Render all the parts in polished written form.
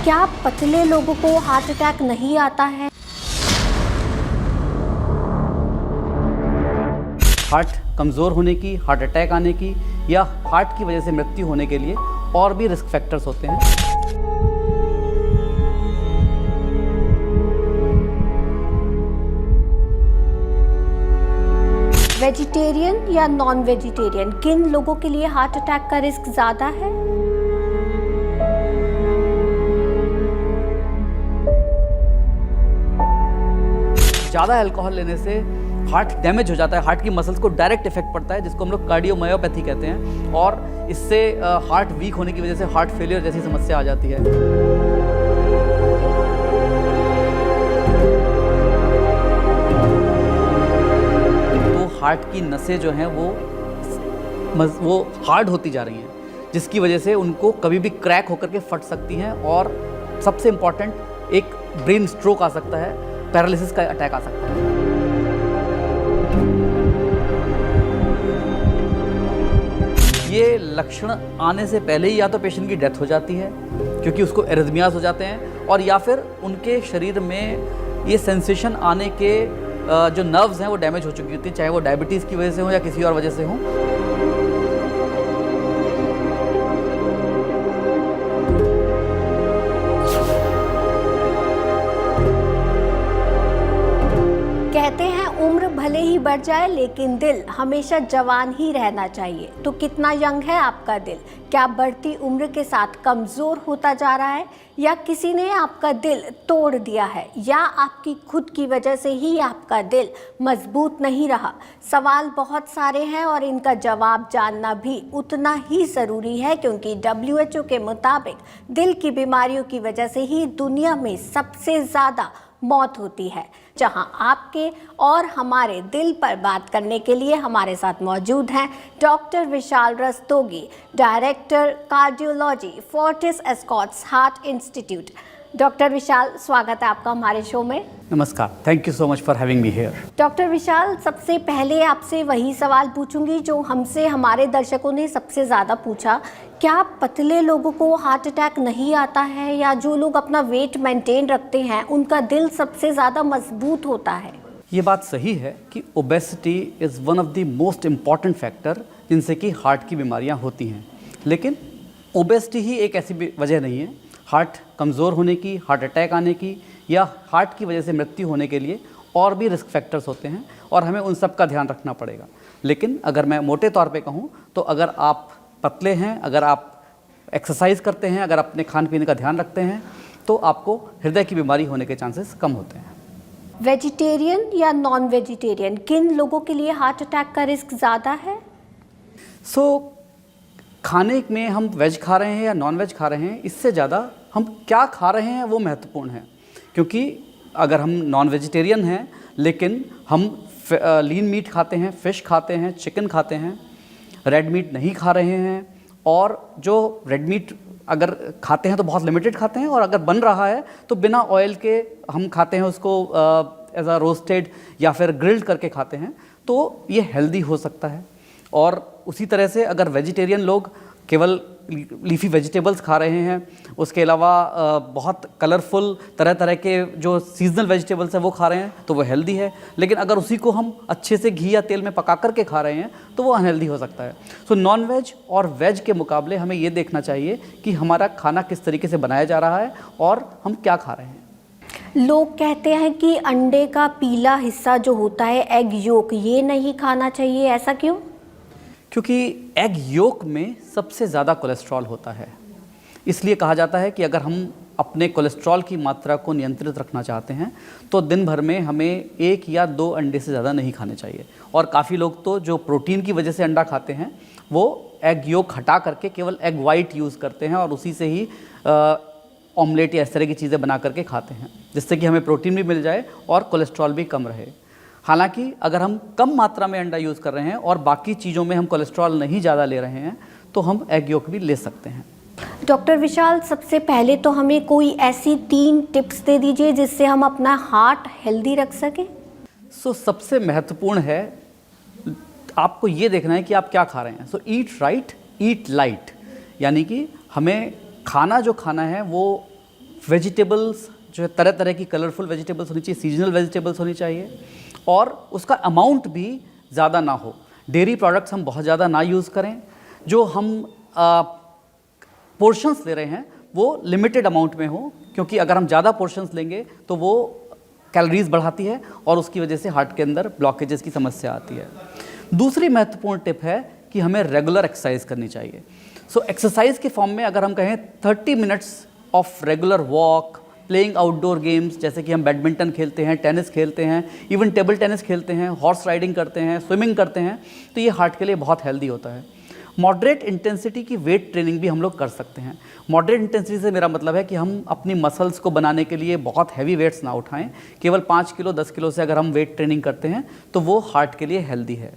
क्या पतले लोगों को हार्ट अटैक नहीं आता है? हार्ट कमज़ोर होने की, हार्ट अटैक आने की या हार्ट की वजह से मृत्यु होने के लिए और भी रिस्क फैक्टर्स होते हैं। वेजिटेरियन या नॉन वेजिटेरियन, किन लोगों के लिए हार्ट अटैक का रिस्क ज़्यादा है? ज़्यादा अल्कोहल लेने से हार्ट डैमेज हो जाता है, हार्ट की मसल्स को डायरेक्ट इफेक्ट पड़ता है, जिसको हम लोग कार्डियोमायोपैथी कहते हैं, और इससे हार्ट वीक होने की वजह से हार्ट फेलियर जैसी समस्या आ जाती है। तो हार्ट की नसें जो हैं वो हार्ड होती जा रही हैं, जिसकी वजह से उनको कभी भी क्रैक होकर के फट सकती हैं, और सबसे इम्पॉर्टेंट एक ब्रेन स्ट्रोक आ सकता है, पैरालिसिस का अटैक आ सकता है। ये लक्षण आने से पहले ही या तो पेशेंट की डेथ हो जाती है क्योंकि उसको एरिथमियास हो जाते हैं, और या फिर उनके शरीर में ये सेंसेशन आने के जो नर्व्स हैं वो डैमेज हो चुकी होती है, चाहे वो डायबिटीज़ की वजह से हो या किसी और वजह से हो। कहते हैं उम्र भले ही बढ़ जाए लेकिन दिल हमेशा जवान ही रहना चाहिए। तो कितना यंग है आपका दिल? क्या बढ़ती उम्र के साथ कमज़ोर होता जा रहा है, या किसी ने आपका दिल तोड़ दिया है, या आपकी खुद की वजह से ही आपका दिल मजबूत नहीं रहा? सवाल बहुत सारे हैं और इनका जवाब जानना भी उतना ही ज़रूरी है, क्योंकि WHO के मुताबिक दिल की बीमारियों की वजह से ही दुनिया में सबसे ज़्यादा मौत होती है। जहां आपके और हमारे दिल पर बात करने के लिए हमारे साथ मौजूद हैं doctor Vishal Rastogi, director cardiology, Fortis Escorts heart institute. Doctor Vishal, स्वागत है आपका हमारे शो में। नमस्कार, thank you so much for having me here. Doctor Vishal, सबसे पहले आपसे वही सवाल पूछूंगी जो हमसे हमारे दर्शकों ने सबसे ज़्यादा पूछा। क्या पतले लोगों को हार्ट अटैक नहीं आता है, या जो लोग अपना वेट मेंटेन रखते हैं उनका दिल सबसे ज़्यादा मजबूत होता है? ये बात सही है कि obesity is one of the most important factor जिनसे कि हार्ट की बीमारियां होती हैं, लेकिन ओबेसिटी ही एक ऐसी वजह नहीं है। हार्ट कमज़ोर होने की, हार्ट अटैक आने की या हार्ट की वजह से मृत्यु होने के लिए और भी रिस्क फैक्टर्स होते हैं, और हमें उन सब का ध्यान रखना पड़ेगा। लेकिन अगर मैं मोटे तौर पे कहूँ तो अगर आप पतले हैं, अगर आप एक्सरसाइज करते हैं, अगर अपने खान पीने का ध्यान रखते हैं, तो आपको हृदय की बीमारी होने के चांसेस कम होते हैं। वेजिटेरियन या नॉन वेजिटेरियन, किन लोगों के लिए हार्ट अटैक का रिस्क ज़्यादा है? खाने में हम वेज खा रहे हैं या नॉन वेज खा रहे हैं, इससे ज़्यादा हम क्या खा रहे हैं वो महत्वपूर्ण है। क्योंकि अगर हम नॉन वेजिटेरियन हैं लेकिन हम लीन मीट खाते हैं, फ़िश खाते हैं, चिकन खाते हैं, रेड मीट नहीं खा रहे हैं, और जो रेड मीट अगर खाते हैं तो बहुत लिमिटेड खाते हैं, और अगर बन रहा है तो बिना ऑयल के हम खाते हैं उसको एज अ रोस्टेड या फिर ग्रिल्ड करके खाते हैं, तो ये हेल्दी हो सकता है। और उसी तरह से अगर वेजिटेरियन लोग केवल लीफी वेजिटेबल्स खा रहे हैं, उसके अलावा बहुत कलरफुल तरह तरह के जो सीजनल वेजिटेबल्स हैं वो खा रहे हैं, तो वो हेल्दी है। लेकिन अगर उसी को हम अच्छे से घी या तेल में पका करके खा रहे हैं तो वो अनहेल्दी हो सकता है। सो नॉन वेज और वेज के मुकाबले हमें ये देखना चाहिए कि हमारा खाना किस तरीके से बनाया जा रहा है और हम क्या खा रहे हैं। लोग कहते हैं कि अंडे का पीला हिस्सा जो होता है, एग योक, ये नहीं खाना चाहिए, ऐसा क्यों? क्योंकि एग योक में सबसे ज़्यादा कोलेस्ट्रॉल होता है। इसलिए कहा जाता है कि अगर हम अपने कोलेस्ट्रॉल की मात्रा को नियंत्रित रखना चाहते हैं तो दिन भर में हमें 1 या 2 अंडे से ज़्यादा नहीं खाने चाहिए। और काफ़ी लोग तो जो प्रोटीन की वजह से अंडा खाते हैं वो एग योक हटा करके केवल एग वाइट यूज़ करते हैं, और उसी से ही ऑमलेट या इस तरह की चीज़ें बना करके खाते हैं, जिससे कि हमें प्रोटीन भी मिल जाए और कोलेस्ट्रॉल भी कम रहे। हालांकि अगर हम कम मात्रा में अंडा यूज़ कर रहे हैं और बाकी चीज़ों में हम कोलेस्ट्रॉल नहीं ज़्यादा ले रहे हैं तो हम एग योक भी ले सकते हैं। डॉक्टर विशाल, सबसे पहले तो हमें कोई ऐसी 3 टिप्स दे दीजिए जिससे हम अपना हार्ट हेल्दी रख सकें। सबसे महत्वपूर्ण है, आपको ये देखना है कि आप क्या खा रहे हैं। ईट राइट, ईट लाइट, यानी कि हमें खाना जो खाना है वो वेजिटेबल्स जो है तरह तरह की कलरफुल वेजिटेबल्स होनी चाहिए, सीजनल वेजिटेबल्स होनी चाहिए, और उसका अमाउंट भी ज़्यादा ना हो। डेयरी प्रोडक्ट्स हम बहुत ज़्यादा ना यूज़ करें। जो हम पोर्शंस ले रहे हैं वो लिमिटेड अमाउंट में हो, क्योंकि अगर हम ज़्यादा पोर्शंस लेंगे तो वो कैलोरीज बढ़ाती है और उसकी वजह से हार्ट के अंदर ब्लॉकेजेस की समस्या आती है। दूसरी महत्वपूर्ण टिप है कि हमें रेगुलर एक्सरसाइज करनी चाहिए। सो एक्सरसाइज के फॉर्म में अगर हम कहें 30 minutes of regular walk, playing outdoor games जैसे कि हम बैडमिंटन खेलते हैं, टेनिस खेलते हैं, इवन टेबल टेनिस खेलते हैं, हॉर्स राइडिंग करते हैं, स्विमिंग करते हैं, तो ये हार्ट के लिए बहुत हेल्दी होता है। मॉडरेट इंटेंसिटी की वेट ट्रेनिंग भी हम लोग कर सकते हैं। मॉडरेट इंटेंसिटी से मेरा मतलब है कि हम अपनी मसल्स को बनाने के लिए बहुत हैवी वेट्स ना उठाएं। केवल 5 किलो 10 किलो से अगर हम वेट ट्रेनिंग करते हैं तो वो हार्ट के लिए हेल्दी है।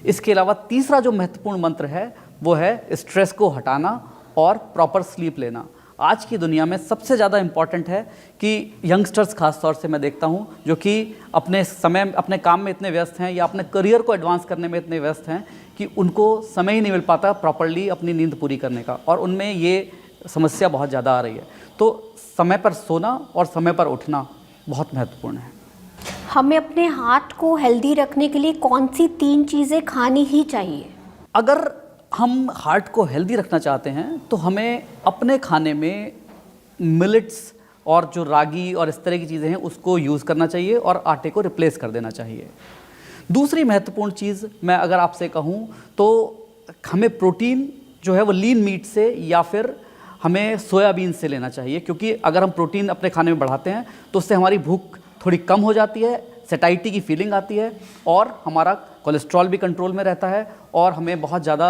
इसके अलावा तीसरा जो महत्वपूर्ण मंत्र है वो है स्ट्रेस को हटाना और प्रॉपर स्लीप लेना। आज की दुनिया में सबसे ज़्यादा इम्पॉर्टेंट है कि यंगस्टर्स खास तौर से मैं देखता हूँ जो कि अपने काम में इतने व्यस्त हैं या अपने करियर को एडवांस करने में इतने व्यस्त हैं कि उनको समय ही नहीं मिल पाता प्रॉपर्ली अपनी नींद पूरी करने का, और उनमें ये समस्या बहुत ज़्यादा आ रही है। तो समय पर सोना और समय पर उठना बहुत महत्वपूर्ण है। हमें अपने हार्ट को हेल्दी रखने के लिए कौन सी 3 चीज़ें खानी ही चाहिए? अगर हम हार्ट को हेल्दी रखना चाहते हैं तो हमें अपने खाने में मिलेट्स और जो रागी और इस तरह की चीज़ें हैं उसको यूज़ करना चाहिए और आटे को रिप्लेस कर देना चाहिए। दूसरी महत्वपूर्ण चीज़ मैं अगर आपसे कहूँ तो हमें प्रोटीन जो है वो लीन मीट से या फिर हमें सोयाबीन से लेना चाहिए, क्योंकि अगर हम प्रोटीन अपने खाने में बढ़ाते हैं तो उससे हमारी भूख थोड़ी कम हो जाती है, सेटाइटी की फीलिंग आती है और हमारा कोलेस्ट्रॉल भी कंट्रोल में रहता है और हमें बहुत ज़्यादा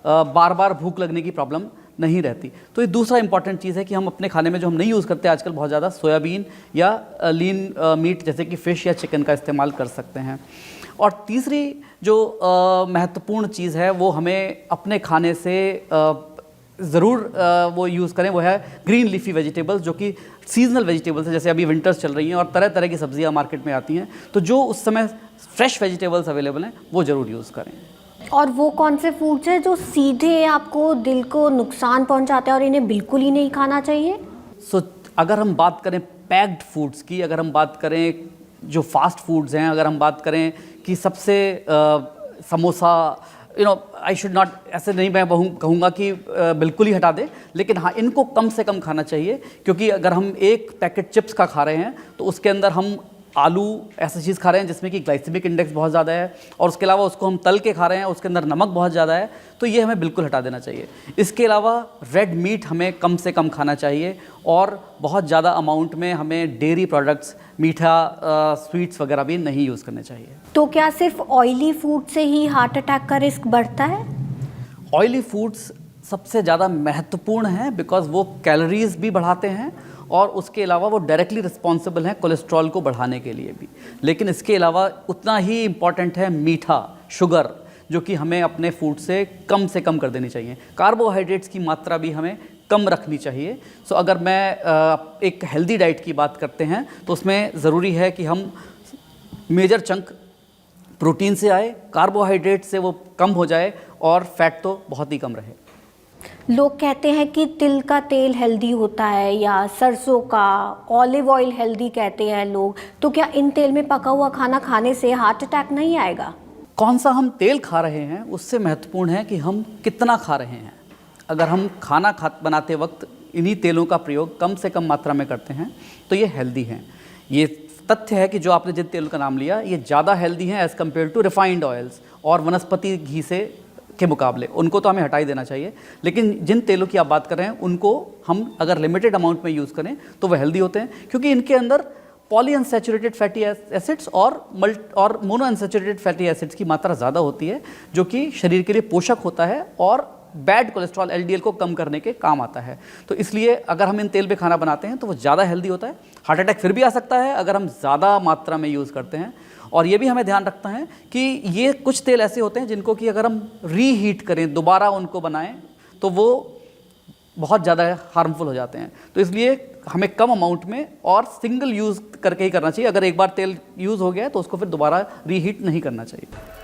बार बार भूख लगने की प्रॉब्लम नहीं रहती। तो ये दूसरा इंपॉर्टेंट चीज़ है कि हम अपने खाने में जो हम नहीं यूज़ करते आजकल बहुत ज़्यादा, सोयाबीन या लीन मीट जैसे कि फ़िश या चिकन का इस्तेमाल कर सकते हैं। और तीसरी जो महत्वपूर्ण चीज़ है वो हमें अपने खाने से ज़रूर वो यूज़ करें, वो है ग्रीन लीफी वेजिटेबल्स, जो कि सीजनल वेजिटेबल्स हैं। जैसे अभी विंटर्स चल रही हैं और तरह तरह की सब्जियां मार्केट में आती हैं, तो जो उस समय फ्रेश वेजिटेबल्स अवेलेबल हैं वो ज़रूर यूज़ करें। और वो कौन से फूड्स हैं जो सीधे आपको दिल को नुकसान पहुंचाते हैं और इन्हें बिल्कुल ही नहीं खाना चाहिए? अगर हम बात करें पैक्ड फूड्स की, अगर हम बात करें जो फास्ट फूड्स हैं, अगर हम बात करें कि सबसे समोसा, आई शुड नॉट, ऐसे नहीं मैं कहूँगा कि बिल्कुल ही हटा दें, लेकिन हाँ इनको कम से कम खाना चाहिए, क्योंकि अगर हम एक पैकेट चिप्स का खा रहे हैं तो उसके अंदर हम आलू ऐसी चीज़ खा रहे हैं जिसमें कि ग्लाइसेमिक इंडेक्स बहुत ज़्यादा है, और उसके अलावा उसको हम तल के खा रहे हैं, उसके अंदर नमक बहुत ज़्यादा है, तो ये हमें बिल्कुल हटा देना चाहिए। इसके अलावा रेड मीट हमें कम से कम खाना चाहिए और बहुत ज़्यादा अमाउंट में हमें डेयरी प्रोडक्ट्स, मीठा, स्वीट्स वगैरह भी नहीं यूज़ करने चाहिए। तो क्या सिर्फ ऑयली फूड से ही हार्ट अटैक का रिस्क बढ़ता है? ऑयली फूड्स सबसे ज़्यादा महत्वपूर्ण हैं बिकॉज वो कैलोरीज भी बढ़ाते हैं और उसके अलावा वो डायरेक्टली रिस्पॉन्सिबल हैं कोलेस्ट्रॉल को बढ़ाने के लिए भी। लेकिन इसके अलावा उतना ही इम्पॉर्टेंट है मीठा, शुगर, जो कि हमें अपने फूड से कम कर देनी चाहिए। कार्बोहाइड्रेट्स की मात्रा भी हमें कम रखनी चाहिए। सो अगर मैं एक हेल्दी डाइट की बात करते हैं तो उसमें ज़रूरी है कि हम मेजर चंक प्रोटीन से आए, कार्बोहाइड्रेट से वो कम हो जाए और फैट तो बहुत ही कम रहे। लोग कहते हैं कि तिल का तेल हेल्दी होता है या सरसों का, ऑलिव ऑयल हेल्दी कहते हैं लोग, तो क्या इन तेल में पका हुआ खाना खाने से हार्ट अटैक नहीं आएगा? कौन सा हम तेल खा रहे हैं उससे महत्वपूर्ण है कि हम कितना खा रहे हैं। अगर हम खाना बनाते वक्त इन्हीं तेलों का प्रयोग कम से कम मात्रा में करते हैं तो ये हेल्दी हैं। ये तथ्य है कि जो आपने जिन तेल का नाम लिया ये ज़्यादा हेल्दी हैं as compared to refined oils और वनस्पति घी से के मुकाबले, उनको तो हमें हटा ही देना चाहिए। लेकिन जिन तेलों की आप बात कर रहे हैं उनको हम अगर लिमिटेड अमाउंट में यूज़ करें तो वह हेल्दी होते हैं, क्योंकि इनके अंदर पॉलीअनसैचुरेटेड फैटी एसिड्स और मोनोअनसैचुरेटेड फैटी एसिड्स की मात्रा ज़्यादा होती है, जो कि शरीर के लिए पोषक होता है और बैड कोलेस्ट्रॉल LDL को कम करने के काम आता है। तो इसलिए अगर हम इन तेल पे खाना बनाते हैं तो वो ज़्यादा हेल्दी होता है। हार्ट अटैक फिर भी आ सकता है अगर हम ज़्यादा मात्रा में यूज़ करते हैं। और ये भी हमें ध्यान रखना है कि ये कुछ तेल ऐसे होते हैं जिनको कि अगर हम रीहीट करें, दोबारा उनको बनाएं, तो वो बहुत ज़्यादा हार्मफुल हो जाते हैं। तो इसलिए हमें कम अमाउंट में और सिंगल यूज़ करके ही करना चाहिए। अगर एक बार तेल यूज़ हो गया है तो उसको फिर दोबारा रीहीट नहीं करना चाहिए।